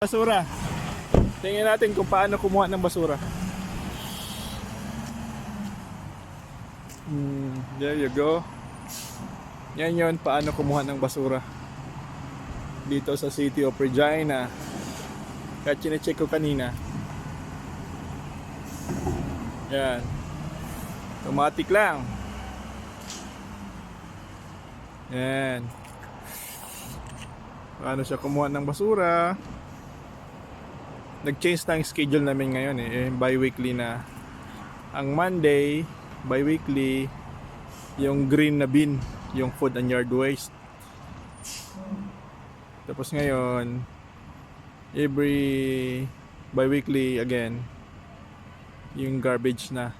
Basura. Tingnan natin kung paano kumuha ng basura. There you go. Yan yun, paano kumuha ng basura dito sa City of Regina. Kaya chinecheck ko kanina. Yan. Automatic lang. Yan. Paano siya kumuha ng basura. Nag-change na yung schedule namin ngayon bi-weekly na. Ang Monday, bi-weekly, yung green na bin, yung food and yard waste. Tapos ngayon, every bi-weekly again, yung garbage na.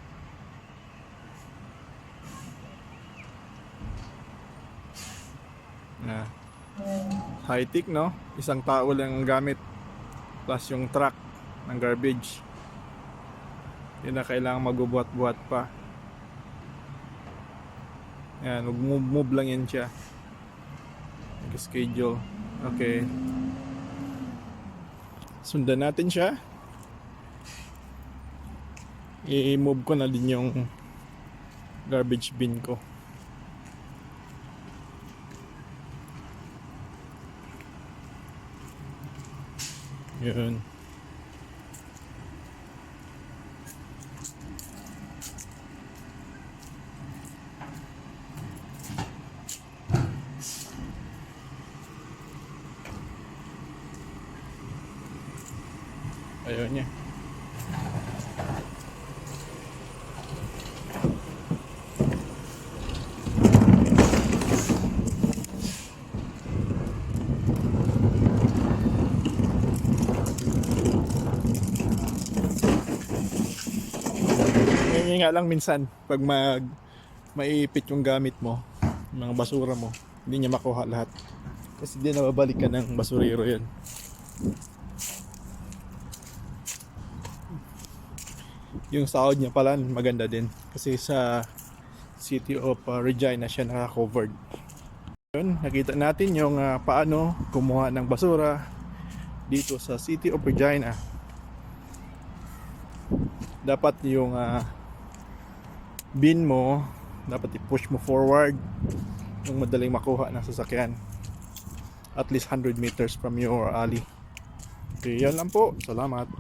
High-tech, no? Isang tao lang ang gamit plus yung truck ng garbage. Hindi na kailangan magbubuhat-buhat pa. Yan, move lang yan siya. Schedule. Okay. Sundan natin siya. I-move ko na din yung garbage bin ko. Yun. Ayaw niya. Ngayon nga lang minsan pag maiipit yung gamit mo, mga basura mo, hindi niya makuha lahat. Kasi di nababalik ka ng basurero yun. Yung sahod niya pala maganda din kasi sa City of Regina siya naka-covered. Yun, nakita natin yung paano kumuha ng basura dito sa City of Regina. Dapat yung bin mo dapat i-push mo forward yung madaling makuha ng sasakyan at least 100 meters from your alley. Okay, yan lang po. Salamat.